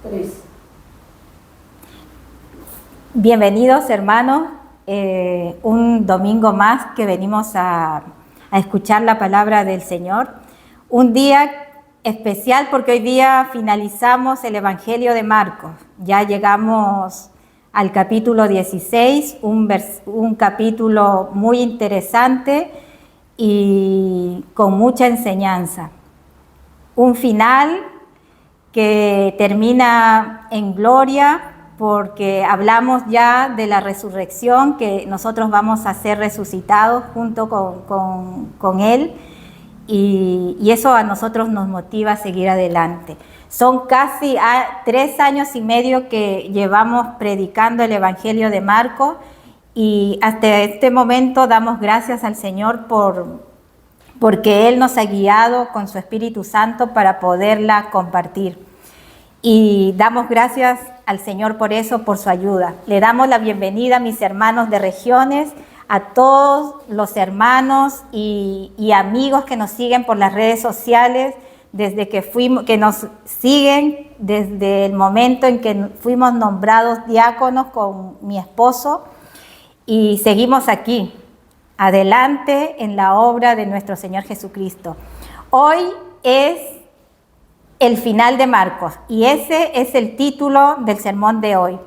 3. Bienvenidos, hermanos, un domingo más que venimos a escuchar la palabra del Señor. Un día especial porque hoy día finalizamos el Evangelio de Marcos. Ya llegamos al capítulo 16, un capítulo muy interesante y con mucha enseñanza. Un final que termina en gloria porque hablamos ya de la resurrección, que nosotros vamos a ser resucitados junto con Él y eso a nosotros nos motiva a seguir adelante. Son casi 3 años y medio que llevamos predicando el Evangelio de Marcos y hasta este momento damos gracias al Señor porque Él nos ha guiado con su Espíritu Santo para poderla compartir. Y damos gracias al Señor por eso, por su ayuda. Le damos la bienvenida a mis hermanos de regiones, a todos los hermanos y amigos que nos siguen por las redes sociales, que nos siguen desde el momento en que fuimos nombrados diáconos con mi esposo y seguimos aquí, adelante en la obra de nuestro Señor Jesucristo. Hoy es el final de Marcos y ese es el título del sermón de hoy.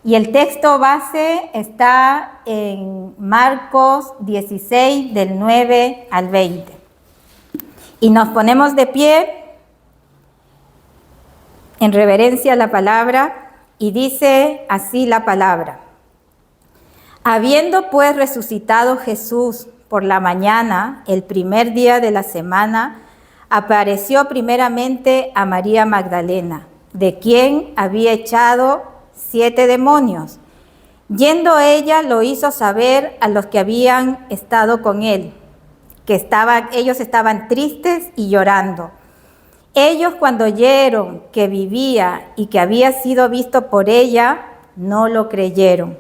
Y el texto base está en Marcos 16 del 9 al 20. Y nos ponemos de pie en reverencia a la palabra y dice así la palabra. Habiendo pues resucitado Jesús por la mañana, el primer día de la semana, apareció primeramente a María Magdalena, de quien había echado 7 demonios. Yendo ella, lo hizo saber a los que habían estado con él, ellos estaban tristes y llorando. Ellos, cuando oyeron que vivía y que había sido visto por ella, no lo creyeron.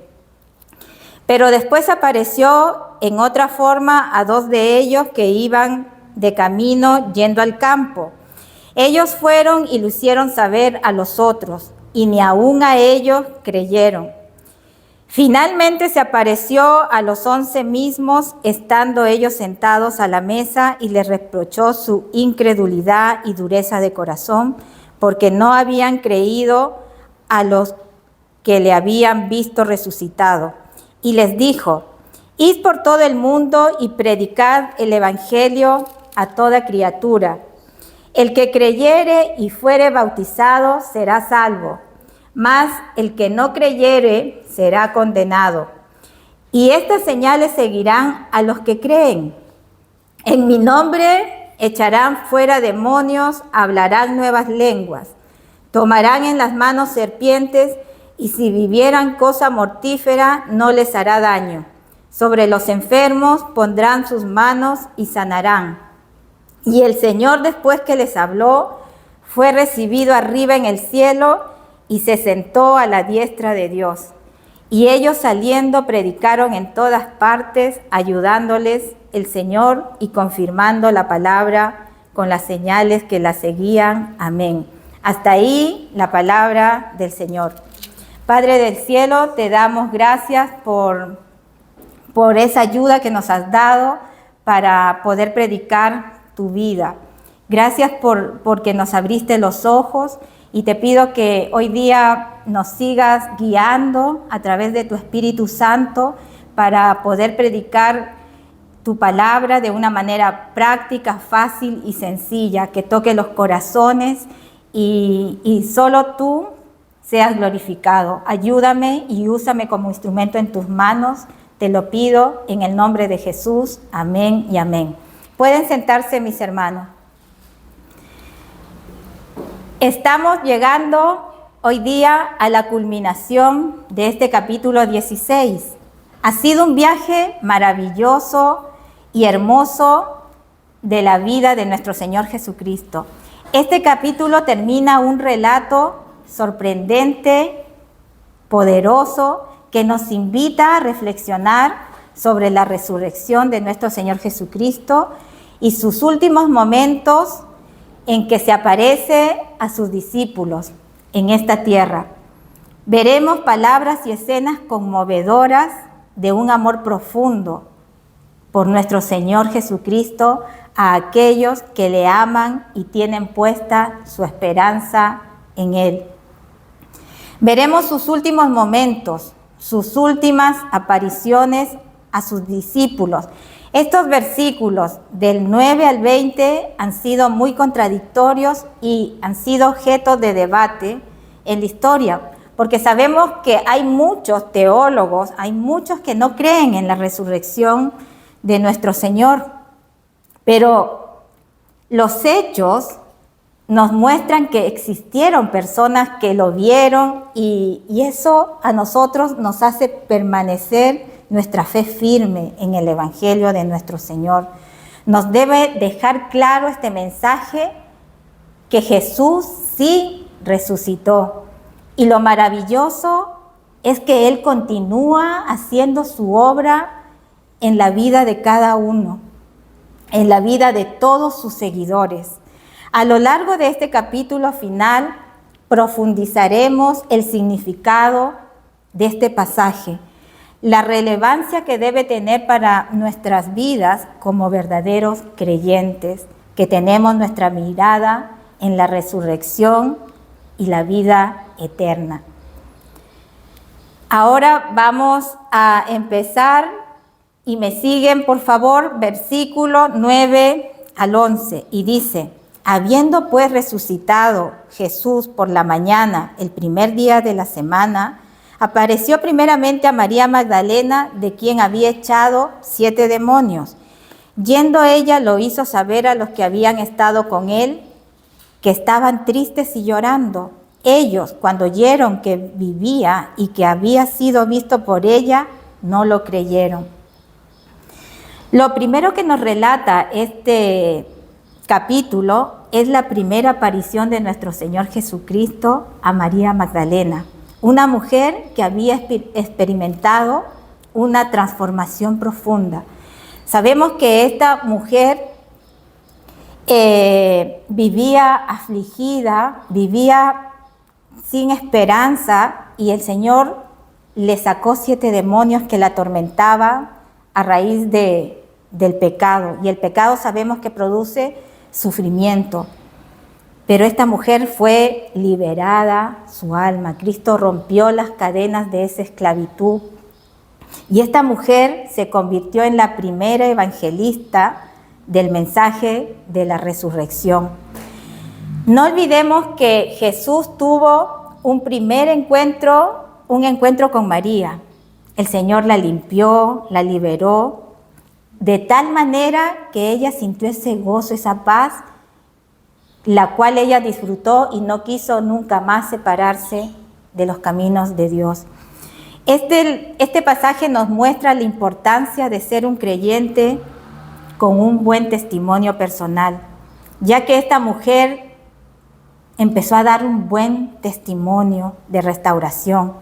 Pero después apareció en otra forma a 2 de ellos que iban de camino yendo al campo. Ellos fueron y lo hicieron saber a los otros, y ni aún a ellos creyeron. Finalmente se apareció a los 11 mismos, estando ellos sentados a la mesa, y les reprochó su incredulidad y dureza de corazón, porque no habían creído a los que le habían visto resucitado. Y les dijo: id por todo el mundo y predicad el evangelio a toda criatura. El que creyere y fuere bautizado será salvo, mas el que no creyere será condenado. Y estas señales seguirán a los que creen. En mi nombre echarán fuera demonios, hablarán nuevas lenguas, tomarán en las manos serpientes, y si bebieran cosa mortífera no les hará daño. Sobre los enfermos pondrán sus manos y sanarán. Y el Señor, después que les habló, fue recibido arriba en el cielo y se sentó a la diestra de Dios. Y ellos saliendo predicaron en todas partes, ayudándoles el Señor y confirmando la palabra con las señales que la seguían. Amén. Hasta ahí la palabra del Señor. Padre del cielo, te damos gracias por esa ayuda que nos has dado para poder predicar tu vida. Gracias porque nos abriste los ojos y te pido que hoy día nos sigas guiando a través de tu Espíritu Santo para poder predicar tu palabra de una manera práctica, fácil y sencilla, que toque los corazones y solo tú seas glorificado. Ayúdame y úsame como instrumento en tus manos. Te lo pido en el nombre de Jesús. Amén y amén. Pueden sentarse, mis hermanos. Estamos llegando hoy día a la culminación de este capítulo 16. Ha sido un viaje maravilloso y hermoso de la vida de nuestro Señor Jesucristo. Este capítulo termina un relato sorprendente, poderoso, que nos invita a reflexionar sobre la resurrección de nuestro Señor Jesucristo y sus últimos momentos en que se aparece a sus discípulos. en esta tierra. Veremos palabras y escenas conmovedoras de un amor profundo por nuestro Señor Jesucristo a aquellos que le aman y tienen puesta su esperanza en Él. Veremos sus últimos momentos, sus últimas apariciones a sus discípulos. Estos versículos del 9 al 20 han sido muy contradictorios y han sido objeto de debate en la historia, porque sabemos que hay muchos teólogos, hay muchos que no creen en la resurrección de nuestro Señor, pero los hechos nos muestran que existieron personas que lo vieron y eso a nosotros nos hace permanecer nuestra fe firme en el Evangelio de nuestro Señor. Nos debe dejar claro este mensaje que Jesús sí resucitó. Y lo maravilloso es que Él continúa haciendo su obra en la vida de cada uno, en la vida de todos sus seguidores. A lo largo de este capítulo final profundizaremos el significado de este pasaje, la relevancia que debe tener para nuestras vidas como verdaderos creyentes, que tenemos nuestra mirada en la resurrección y la vida eterna. Ahora vamos a empezar y me siguen, por favor, versículo 9 al 11, y dice: habiendo pues resucitado Jesús por la mañana, el primer día de la semana, apareció primeramente a María Magdalena, de quien había echado 7 demonios. Yendo ella, lo hizo saber a los que habían estado con él, que estaban tristes y llorando. Ellos, cuando oyeron que vivía y que había sido visto por ella, no lo creyeron. Lo primero que nos relata este capítulo es la primera aparición de nuestro Señor Jesucristo a María Magdalena, una mujer que había experimentado una transformación profunda. Sabemos que esta mujer vivía afligida, vivía sin esperanza, y el Señor le sacó 7 demonios que la atormentaban a raíz del pecado. Y el pecado sabemos que produce sufrimiento. Pero esta mujer fue liberada, su alma. Cristo rompió las cadenas de esa esclavitud. Y esta mujer se convirtió en la primera evangelista del mensaje de la resurrección. No olvidemos que Jesús tuvo un primer encuentro, un encuentro con María. El Señor la limpió, la liberó, de tal manera que ella sintió ese gozo, esa paz, la cual ella disfrutó y no quiso nunca más separarse de los caminos de Dios. Este pasaje nos muestra la importancia de ser un creyente con un buen testimonio personal, ya que esta mujer empezó a dar un buen testimonio de restauración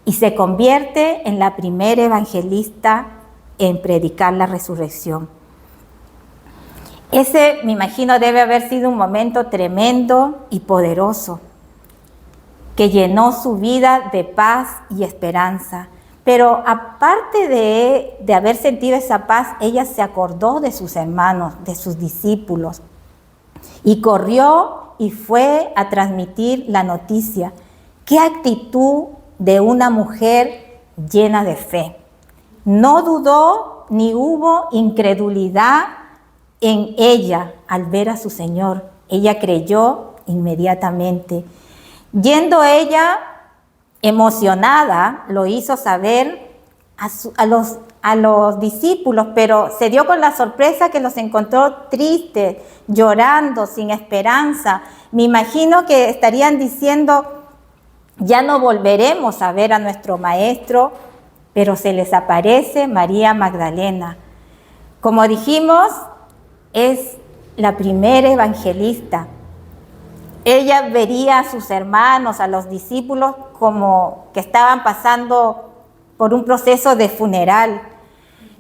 y se convierte en la primera evangelista en predicar la resurrección. Ese, me imagino, debe haber sido un momento tremendo y poderoso que llenó su vida de paz y esperanza. Pero aparte de haber sentido esa paz, ella se acordó de sus hermanos, de sus discípulos, y corrió y fue a transmitir la noticia. ¡Qué actitud de una mujer llena de fe! No dudó ni hubo incredulidad en ella al ver a su Señor. Ella creyó inmediatamente. Yendo ella emocionada, lo hizo saber a los discípulos, pero se dio con la sorpresa que los encontró tristes, llorando, sin esperanza. Me imagino que estarían diciendo: ya no volveremos a ver a nuestro maestro, pero se les aparece María Magdalena. Como dijimos, es la primera evangelista. Ella vería a sus hermanos, a los discípulos, como que estaban pasando por un proceso de funeral.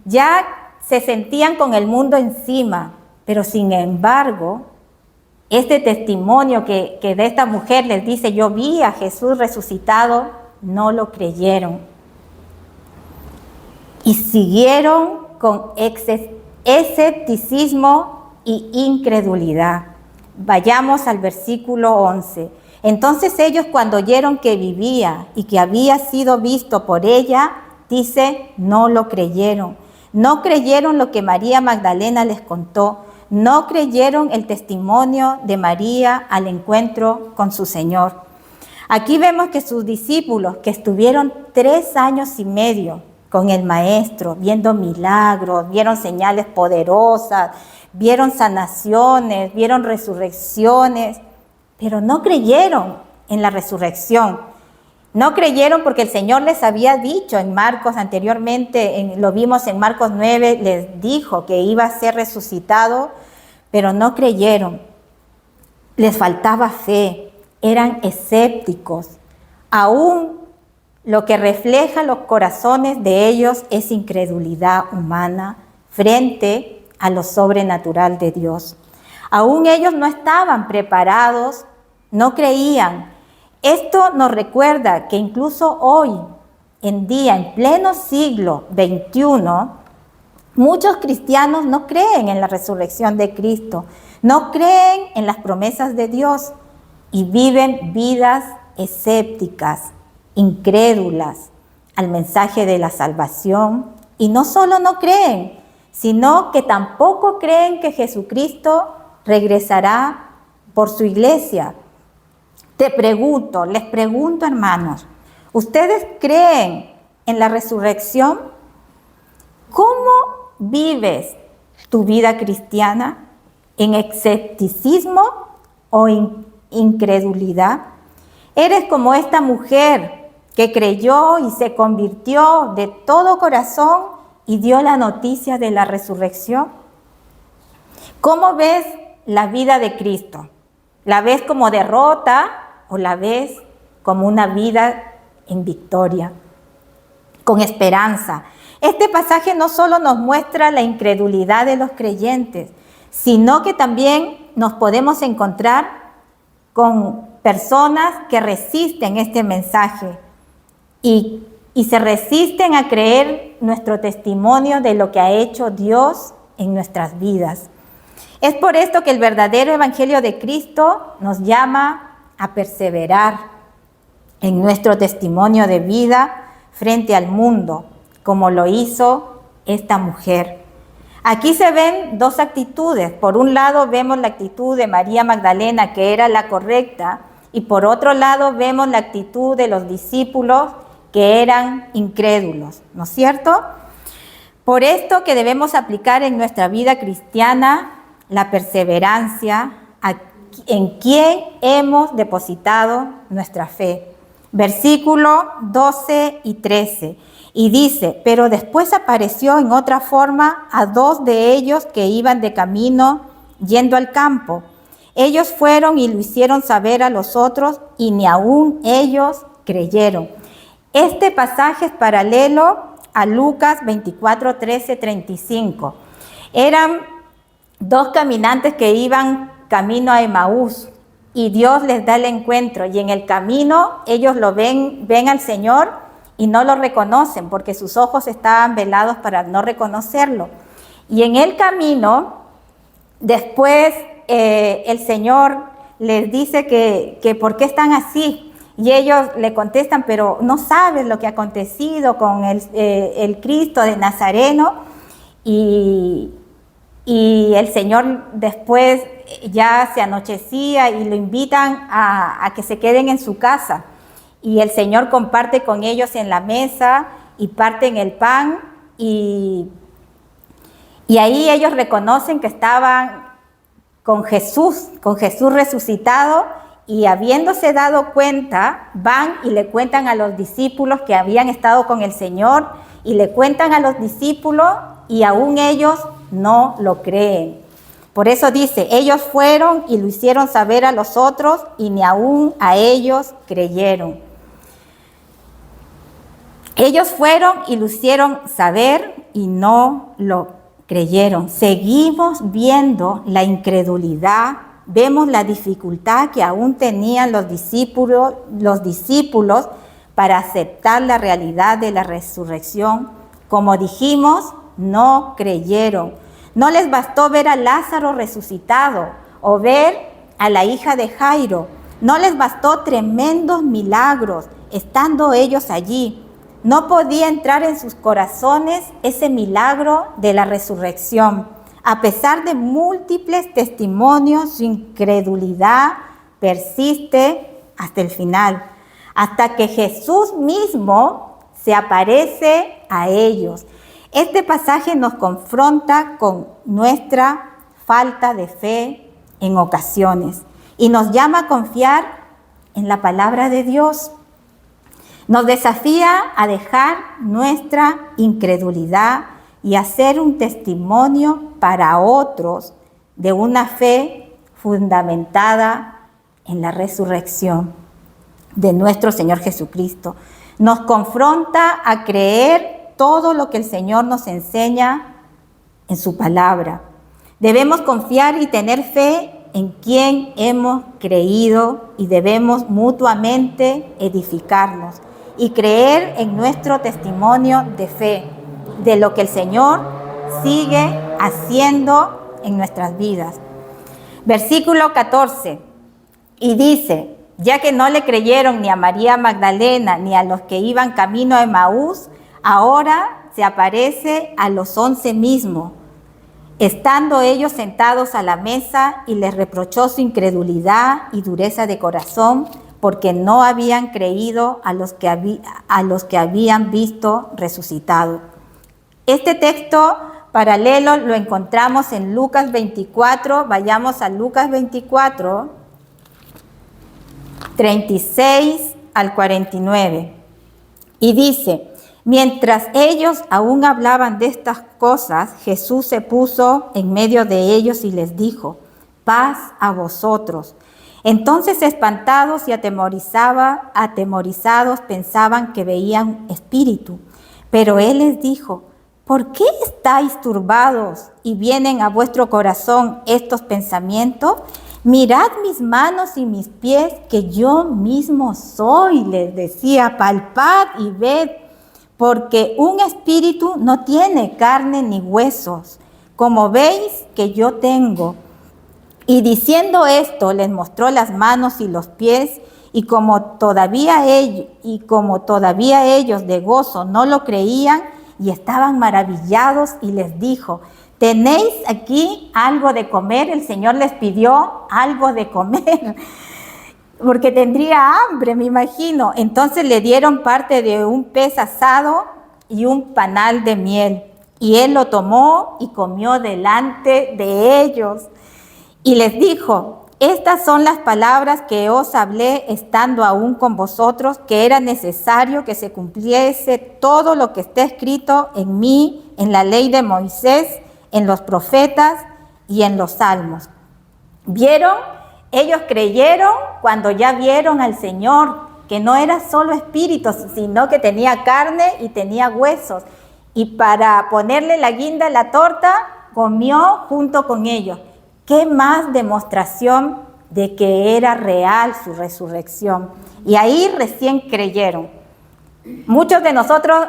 Ya se sentían con el mundo encima, pero sin embargo, este testimonio que de esta mujer les dice, yo vi a Jesús resucitado, no lo creyeron. Y siguieron con escepticismo y incredulidad. Vayamos al versículo 11. Entonces ellos, cuando oyeron que vivía y que había sido visto por ella, dice, no lo creyeron. No creyeron lo que María Magdalena les contó. No creyeron el testimonio de María al encuentro con su Señor. Aquí vemos que sus discípulos, que estuvieron 3 años y medio con el Maestro, viendo milagros, vieron señales poderosas, vieron sanaciones, vieron resurrecciones, pero no creyeron en la resurrección. No creyeron porque el Señor les había dicho en Marcos anteriormente, lo vimos en Marcos 9, les dijo que iba a ser resucitado, pero no creyeron. Les faltaba fe, eran escépticos. Aún lo que refleja los corazones de ellos es incredulidad humana frente a lo sobrenatural de Dios. Aún ellos no estaban preparados, no creían. Esto nos recuerda que incluso hoy en día, en pleno siglo XXI, muchos cristianos no creen en la resurrección de Cristo, no creen en las promesas de Dios y viven vidas escépticas, incrédulas al mensaje de la salvación. Y no solo no creen, sino que tampoco creen que Jesucristo regresará por su iglesia. Les pregunto, hermanos, ¿ustedes creen en la resurrección? ¿Cómo vives tu vida cristiana? ¿En escepticismo o incredulidad? ¿Eres como esta mujer que creyó y se convirtió de todo corazón y dio la noticia de la resurrección? ¿Cómo ves la vida de Cristo? ¿La ves como derrota o la ves como una vida en victoria, con esperanza? Este pasaje no solo nos muestra la incredulidad de los creyentes, sino que también nos podemos encontrar con personas que resisten este mensaje y se resisten a creer nuestro testimonio de lo que ha hecho Dios en nuestras vidas. Es por esto que el verdadero evangelio de Cristo nos llama a perseverar en nuestro testimonio de vida frente al mundo, como lo hizo esta mujer. Aquí se ven 2 actitudes. Por un lado vemos la actitud de María Magdalena, que era la correcta, y por otro lado vemos la actitud de los discípulos, que eran incrédulos, ¿no es cierto? Por esto que debemos aplicar en nuestra vida cristiana la perseverancia en quien hemos depositado nuestra fe. Versículo 12 y 13. Y dice, pero después apareció en otra forma a 2 de ellos que iban de camino yendo al campo. Ellos fueron y lo hicieron saber a los otros y ni aún ellos creyeron. Este pasaje es paralelo a Lucas 24, 13, 35. Eran 2 caminantes que iban camino a Emaús y Dios les da el encuentro y en el camino ellos lo ven al Señor y no lo reconocen porque sus ojos estaban velados para no reconocerlo. Y en el camino, después el Señor les dice que ¿por qué están así? Y ellos le contestan, pero no sabes lo que ha acontecido con el Cristo de Nazareno. Y el Señor después ya se anochecía y lo invitan a que se queden en su casa. Y el Señor comparte con ellos en la mesa y parten el pan y ahí ellos reconocen que estaban con Jesús resucitado y habiéndose dado cuenta, van y le cuentan a los discípulos que habían estado con el Señor y le cuentan a los discípulos y aún ellos no lo creen. Por eso dice, ellos fueron y lo hicieron saber a los otros y ni aún a ellos creyeron. Ellos fueron y lo hicieron saber y no lo creyeron. Seguimos viendo la incredulidad vemos la dificultad que aún tenían los discípulos para aceptar la realidad de la resurrección. Como dijimos, no creyeron. No les bastó ver a Lázaro resucitado o ver a la hija de Jairo. No les bastó tremendos milagros estando ellos allí. No podía entrar en sus corazones ese milagro de la resurrección. A pesar de múltiples testimonios, su incredulidad persiste hasta el final, hasta que Jesús mismo se aparece a ellos. Este pasaje nos confronta con nuestra falta de fe en ocasiones y nos llama a confiar en la palabra de Dios. Nos desafía a dejar nuestra incredulidad y hacer un testimonio para otros de una fe fundamentada en la resurrección de nuestro Señor Jesucristo. Nos confronta a creer todo lo que el Señor nos enseña en su palabra. Debemos confiar y tener fe en quien hemos creído y debemos mutuamente edificarnos y creer en nuestro testimonio de fe, de lo que el Señor sigue haciendo en nuestras vidas. Versículo 14, y dice: ya que no le creyeron ni a María Magdalena ni a los que iban camino a Emaús, ahora se aparece a los 11 mismos, estando ellos sentados a la mesa, y les reprochó su incredulidad y dureza de corazón, porque no habían creído a los que habían visto resucitado. Este texto paralelo lo encontramos en Lucas 24. Vayamos a Lucas 24, 36 al 49. Y dice: mientras ellos aún hablaban de estas cosas, Jesús se puso en medio de ellos y les dijo: paz a vosotros. Entonces, espantados y atemorizados, pensaban que veían espíritu. Pero él les dijo: ¿por qué estáis turbados y vienen a vuestro corazón estos pensamientos? Mirad mis manos y mis pies, que yo mismo soy, les decía, palpad y ved, porque un espíritu no tiene carne ni huesos, como veis que yo tengo. Y diciendo esto, les mostró las manos y los pies, y como todavía ellos de gozo no lo creían y estaban maravillados, y les dijo: ¿tenéis aquí algo de comer? El Señor les pidió algo de comer, porque tendría hambre, me imagino. Entonces le dieron parte de un pez asado y un panal de miel, y él lo tomó y comió delante de ellos. Y les dijo: estas son las palabras que os hablé estando aún con vosotros, que era necesario que se cumpliese todo lo que está escrito en mí, en la ley de Moisés, en los profetas y en los salmos. ¿Vieron? Ellos creyeron cuando ya vieron al Señor, que no era solo espíritu, sino que tenía carne y tenía huesos. Y para ponerle la guinda a la torta, comió junto con ellos. ¿Qué más demostración de que era real su resurrección? Y ahí recién creyeron. Muchos de nosotros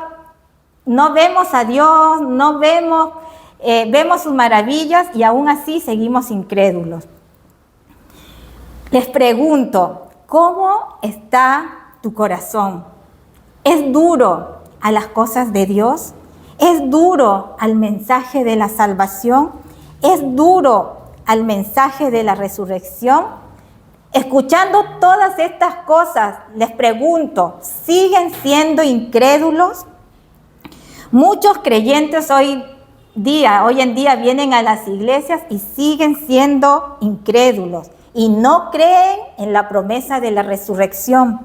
no vemos a Dios, no vemos sus maravillas, y aún así seguimos incrédulos. Les pregunto: ¿cómo está tu corazón? ¿Es duro a las cosas de Dios? ¿Es duro al mensaje de la salvación? ¿Es duro al mensaje de la resurrección? Escuchando todas estas cosas, les pregunto: ¿siguen siendo incrédulos? Muchos creyentes hoy en día vienen a las iglesias y siguen siendo incrédulos y no creen en la promesa de la resurrección.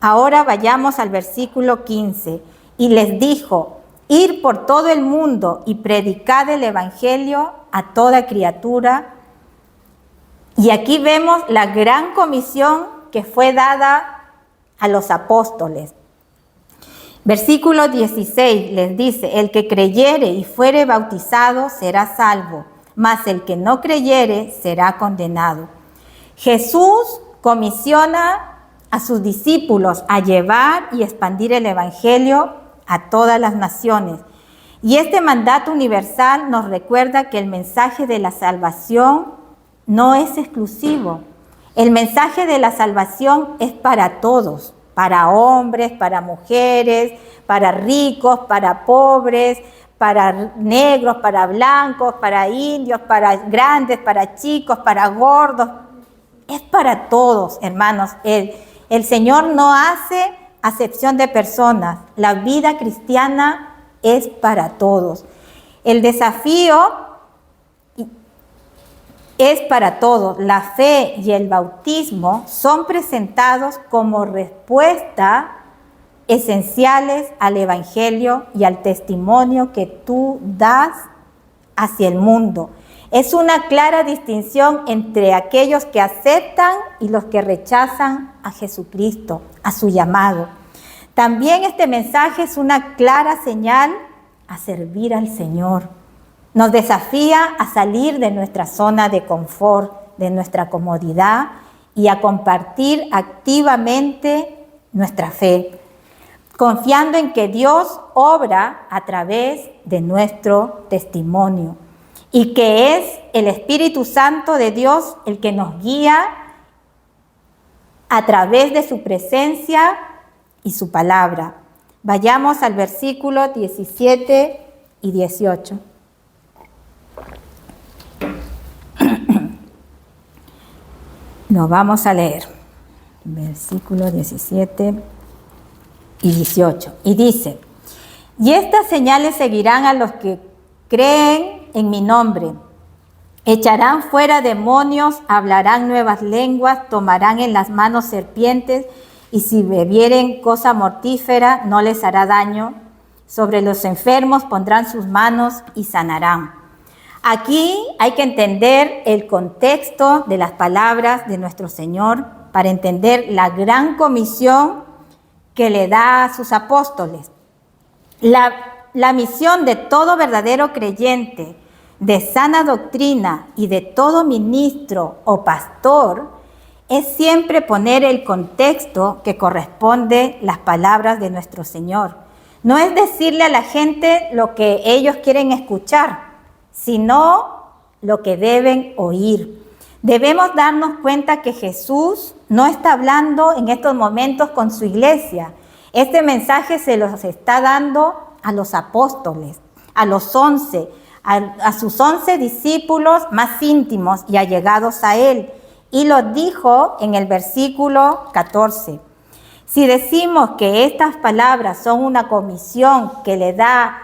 Ahora vayamos al versículo 15. Y les dijo: ir por todo el mundo y predicad el evangelio a toda criatura. Y aquí vemos la gran comisión que fue dada a los apóstoles. Versículo 16 les dice: el que creyere y fuere bautizado será salvo, mas el que no creyere será condenado. Jesús comisiona a sus discípulos a llevar y expandir el evangelio a todas las naciones. Y este mandato universal nos recuerda que el mensaje de la salvación no es exclusivo. El mensaje de la salvación es para todos, para hombres, para mujeres, para ricos, para pobres, para negros, para blancos, para indios, para grandes, para chicos, para gordos. Es para todos, hermanos. El Señor no hace acepción de personas. La vida cristiana es para todos. El desafío es para todos. La fe y el bautismo son presentados como respuesta esenciales al evangelio y al testimonio que tú das hacia el mundo. Es una clara distinción entre aquellos que aceptan y los que rechazan a Jesucristo, a su llamado. También este mensaje es una clara señal a servir al Señor. Nos desafía a salir de nuestra zona de confort, de nuestra comodidad y a compartir activamente nuestra fe, confiando en que Dios obra a través de nuestro testimonio y que es el Espíritu Santo de Dios el que nos guía a través de su presencia y su palabra. Vayamos al versículo 17 y 18. Nos vamos a leer. Versículo 17 y 18. Y dice: y estas señales seguirán a los que creen en mi nombre. Echarán fuera demonios, hablarán nuevas lenguas, tomarán en las manos serpientes, y si bebieren cosa mortífera no les hará daño. Sobre los enfermos pondrán sus manos y sanarán. Aquí hay que entender el contexto de las palabras de nuestro Señor para entender la gran comisión que le da a sus apóstoles. La misión de todo verdadero creyente, de sana doctrina y de todo ministro o pastor es siempre poner el contexto que corresponde las palabras de nuestro Señor. No es decirle a la gente lo que ellos quieren escuchar, sino lo que deben oír. Debemos darnos cuenta que Jesús no está hablando en estos momentos con su iglesia. Este mensaje se los está dando a los apóstoles, a los 11, a sus 11 discípulos más íntimos y allegados a él. Y lo dijo en el versículo 14. Si decimos que estas palabras son una comisión que le da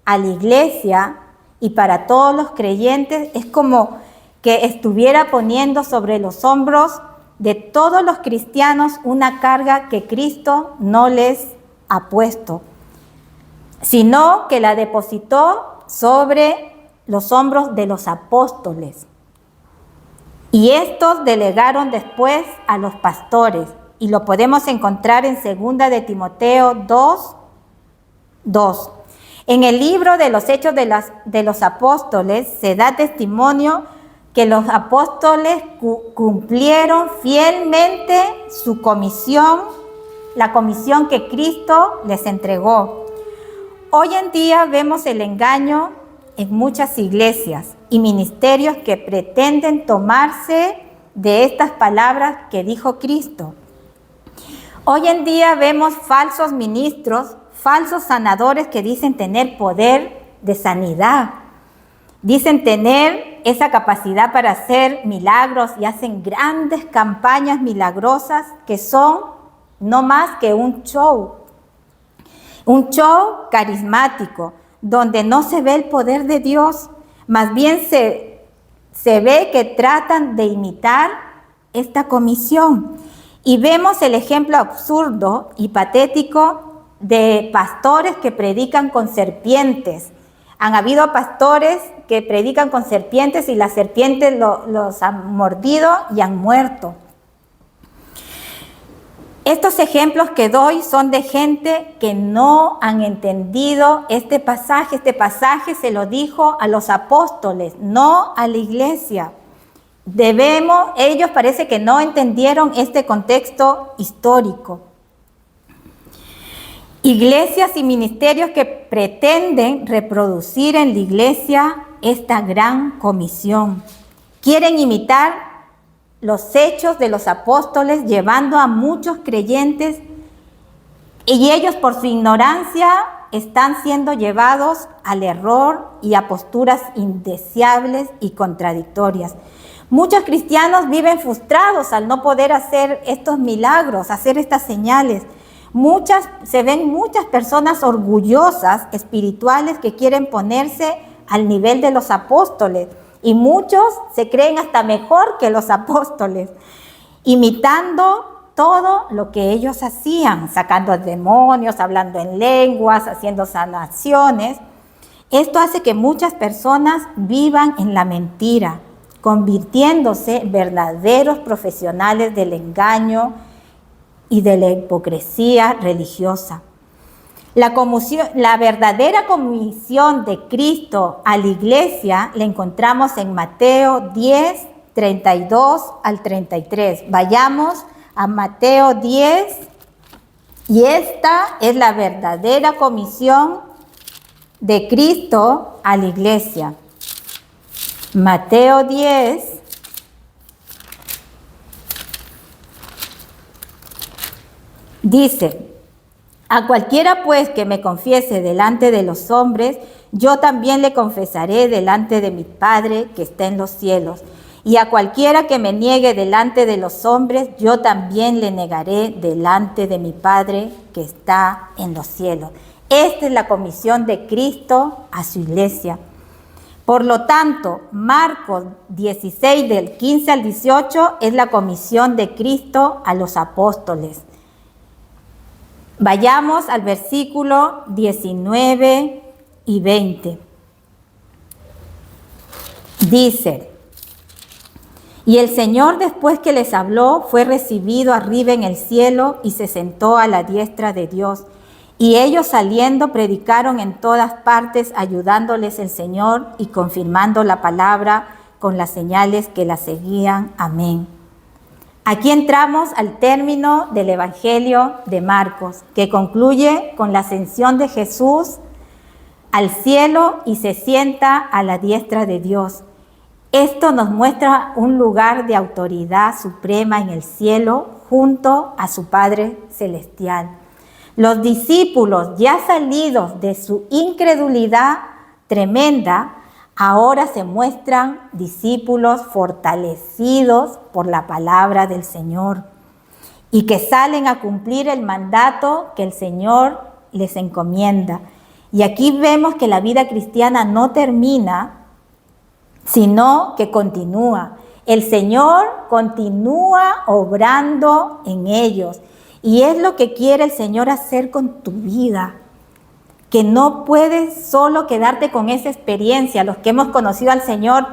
a la iglesia y para todos los creyentes, es como que estuviera poniendo sobre los hombros de todos los cristianos una carga que Cristo no les ha puesto, sino que la depositó sobre los hombros de los apóstoles. Y estos delegaron después a los pastores, y lo podemos encontrar en 2 de Timoteo 2:2. En el libro de los Hechos de los Apóstoles se da testimonio que los apóstoles cumplieron fielmente su comisión, la comisión que Cristo les entregó. Hoy en día vemos el engaño en muchas iglesias y ministerios que pretenden tomarse de estas palabras que dijo Cristo. Hoy en día vemos falsos ministros, falsos sanadores que dicen tener poder de sanidad. Dicen tener esa capacidad para hacer milagros y hacen grandes campañas milagrosas que son no más que un show carismático, donde no se ve el poder de Dios, más bien se ve que tratan de imitar esta comisión. Y vemos el ejemplo absurdo y patético de pastores que predican con serpientes. Han habido pastores que predican con serpientes y las serpientes los han mordido y han muerto. Estos ejemplos que doy son de gente que no han entendido este pasaje. Este pasaje se lo dijo a los apóstoles, no a la iglesia. Ellos parece que no entendieron este contexto histórico. Iglesias y ministerios que pretenden reproducir en la iglesia esta gran comisión. Quieren imitar los hechos de los apóstoles, llevando a muchos creyentes, y ellos por su ignorancia están siendo llevados al error y a posturas indeseables y contradictorias. Muchos cristianos viven frustrados al no poder hacer estos milagros, hacer estas señales. Se ven muchas personas orgullosas, espirituales, que quieren ponerse al nivel de los apóstoles. Y muchos se creen hasta mejor que los apóstoles, imitando todo lo que ellos hacían, sacando demonios, hablando en lenguas, haciendo sanaciones. Esto hace que muchas personas vivan en la mentira, convirtiéndose en verdaderos profesionales del engaño y de la hipocresía religiosa. La verdadera comisión de Cristo a la iglesia la encontramos en Mateo 10, 32 al 33. Vayamos a Mateo 10, y esta es la verdadera comisión de Cristo a la iglesia. Mateo 10, dice: a cualquiera pues que me confiese delante de los hombres, yo también le confesaré delante de mi Padre que está en los cielos. Y a cualquiera que me niegue delante de los hombres, yo también le negaré delante de mi Padre que está en los cielos. Esta es la comisión de Cristo a su iglesia. Por lo tanto, Marcos 16, del 15 al 18, es la comisión de Cristo a los apóstoles. Vayamos al versículo 19 y 20. Dice: y el Señor, después que les habló, fue recibido arriba en el cielo y se sentó a la diestra de Dios. Y ellos, saliendo, predicaron en todas partes, ayudándoles el Señor y confirmando la palabra con las señales que la seguían. Amén. Aquí entramos al término del Evangelio de Marcos, que concluye con la ascensión de Jesús al cielo y se sienta a la diestra de Dios. Esto nos muestra un lugar de autoridad suprema en el cielo junto a su Padre Celestial. Los discípulos, ya salidos de su incredulidad tremenda, ahora se muestran discípulos fortalecidos por la palabra del Señor y que salen a cumplir el mandato que el Señor les encomienda. Y aquí vemos que la vida cristiana no termina, sino que continúa. El Señor continúa obrando en ellos. Y es lo que quiere el Señor hacer con tu vida. Que no puedes solo quedarte con esa experiencia. Los que hemos conocido al Señor,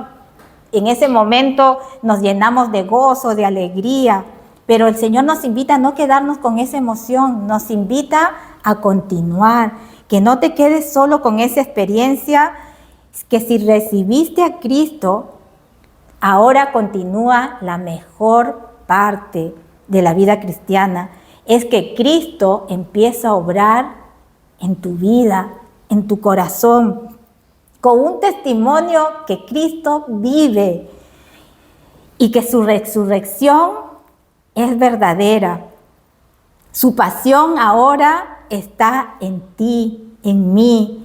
en ese momento nos llenamos de gozo, de alegría. Pero el Señor nos invita a no quedarnos con esa emoción. Nos invita a continuar. Que no te quedes solo con esa experiencia. Que si recibiste a Cristo, ahora continúa la mejor parte de la vida cristiana. Es que Cristo empieza a obrar en tu vida, en tu corazón, con un testimonio que Cristo vive y que su resurrección es verdadera. Su pasión ahora está en ti, en mí.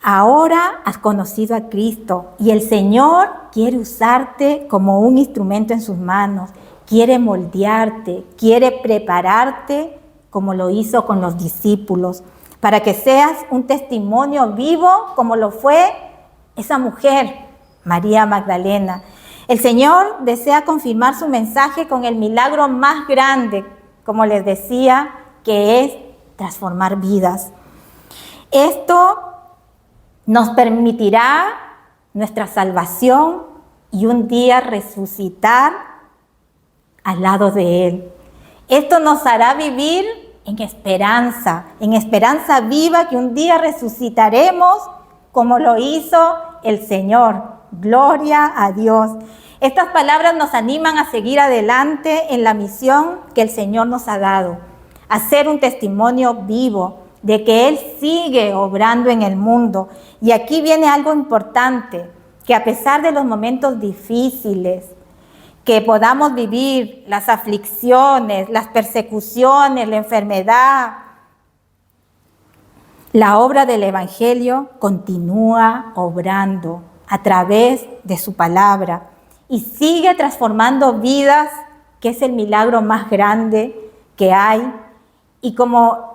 Ahora has conocido a Cristo y el Señor quiere usarte como un instrumento en sus manos. Quiere moldearte, quiere prepararte como lo hizo con los discípulos, para que seas un testimonio vivo como lo fue esa mujer, María Magdalena. El Señor desea confirmar su mensaje con el milagro más grande, como les decía, que es transformar vidas. Esto nos permitirá nuestra salvación y un día resucitar al lado de Él. Esto nos hará vivir en esperanza viva que un día resucitaremos como lo hizo el Señor. Gloria a Dios. Estas palabras nos animan a seguir adelante en la misión que el Señor nos ha dado, a ser un testimonio vivo de que Él sigue obrando en el mundo. Y aquí viene algo importante, que a pesar de los momentos difíciles que podamos vivir, las aflicciones, las persecuciones, la enfermedad, la obra del Evangelio continúa obrando a través de su palabra y sigue transformando vidas, que es el milagro más grande que hay. Y como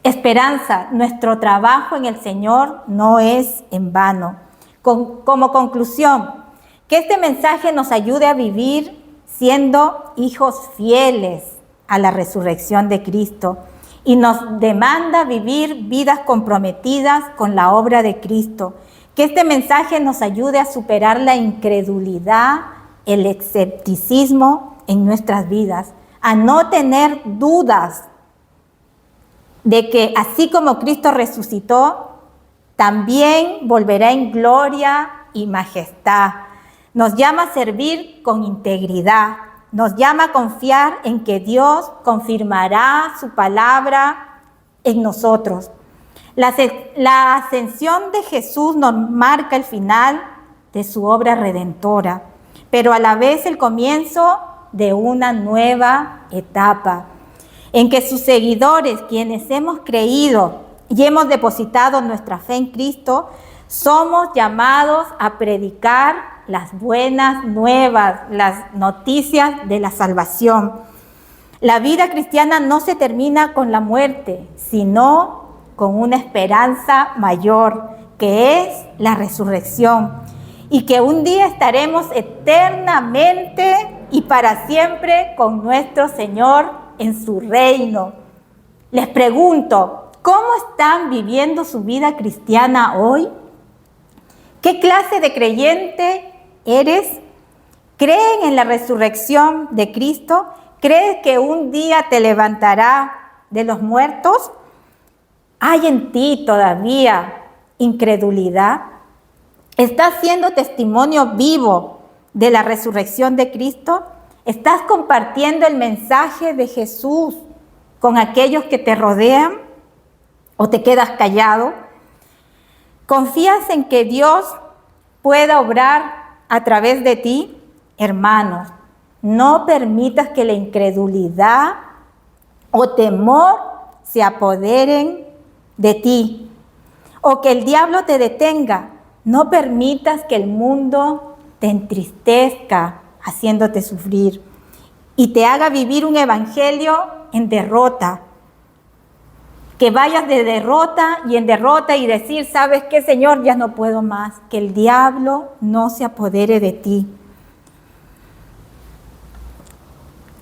esperanza, nuestro trabajo en el Señor no es en vano. Como conclusión, que este mensaje nos ayude a vivir siendo hijos fieles a la resurrección de Cristo y nos demanda vivir vidas comprometidas con la obra de Cristo. Que este mensaje nos ayude a superar la incredulidad, el escepticismo en nuestras vidas, a no tener dudas de que así como Cristo resucitó, también volverá en gloria y majestad. Nos llama a servir con integridad, nos llama a confiar en que Dios confirmará su palabra en nosotros. La ascensión de Jesús nos marca el final de su obra redentora, pero a la vez el comienzo de una nueva etapa, en que sus seguidores, quienes hemos creído y hemos depositado nuestra fe en Cristo, somos llamados a predicar las buenas nuevas, las noticias de la salvación. La vida cristiana no se termina con la muerte, sino con una esperanza mayor, que es la resurrección, y que un día estaremos eternamente y para siempre con nuestro Señor en su reino. Les pregunto, ¿cómo están viviendo su vida cristiana hoy? ¿Qué clase de creyente eres? ¿Creen en la resurrección de Cristo? ¿Crees que un día te levantará de los muertos? ¿Hay en ti todavía incredulidad? ¿Estás siendo testimonio vivo de la resurrección de Cristo? ¿Estás compartiendo el mensaje de Jesús con aquellos que te rodean? ¿O te quedas callado? ¿Confías en que Dios pueda obrar a través de ti? Hermanos, no permitas que la incredulidad o temor se apoderen de ti, o que el diablo te detenga. No permitas que el mundo te entristezca haciéndote sufrir y te haga vivir un evangelio en derrota. Que vayas de derrota y en derrota y decir, ¿sabes qué, Señor? Ya no puedo más. Que el diablo no se apodere de ti.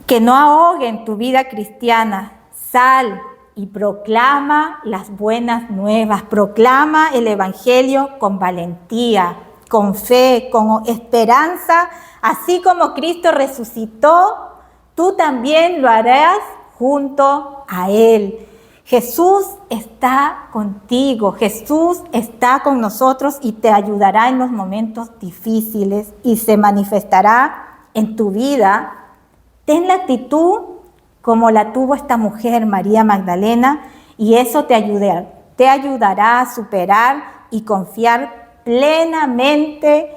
Que no ahoguen tu vida cristiana. Sal y proclama las buenas nuevas. Proclama el evangelio con valentía, con fe, con esperanza. Así como Cristo resucitó, tú también lo harás junto a Él. Jesús está contigo, Jesús está con nosotros y te ayudará en los momentos difíciles y se manifestará en tu vida. Ten la actitud como la tuvo esta mujer, María Magdalena, y eso te ayudará a superar y confiar plenamente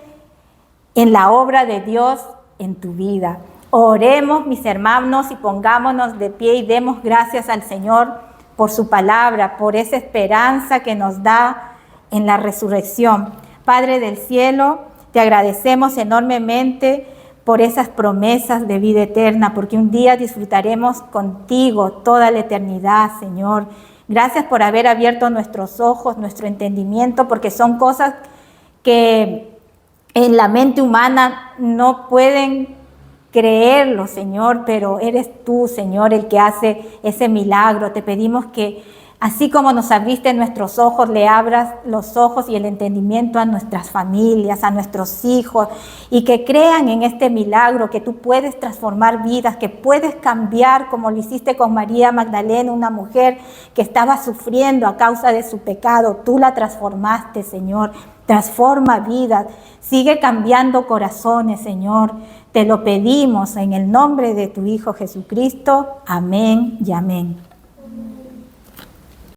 en la obra de Dios en tu vida. Oremos, mis hermanos, y pongámonos de pie y demos gracias al Señor por su palabra, por esa esperanza que nos da en la resurrección. Padre del cielo, te agradecemos enormemente por esas promesas de vida eterna, porque un día disfrutaremos contigo toda la eternidad, Señor. Gracias por haber abierto nuestros ojos, nuestro entendimiento, porque son cosas que en la mente humana no pueden creerlo, Señor, pero eres tú, Señor, el que hace ese milagro. Te pedimos que Así como nos abriste nuestros ojos, le abras los ojos y el entendimiento a nuestras familias, a nuestros hijos, y que crean en este milagro, que tú puedes transformar vidas, que puedes cambiar, como lo hiciste con María Magdalena, una mujer que estaba sufriendo a causa de su pecado. Tú la transformaste, Señor. Transforma vidas, sigue cambiando corazones, Señor. Te lo pedimos en el nombre de tu Hijo Jesucristo. Amén y amén.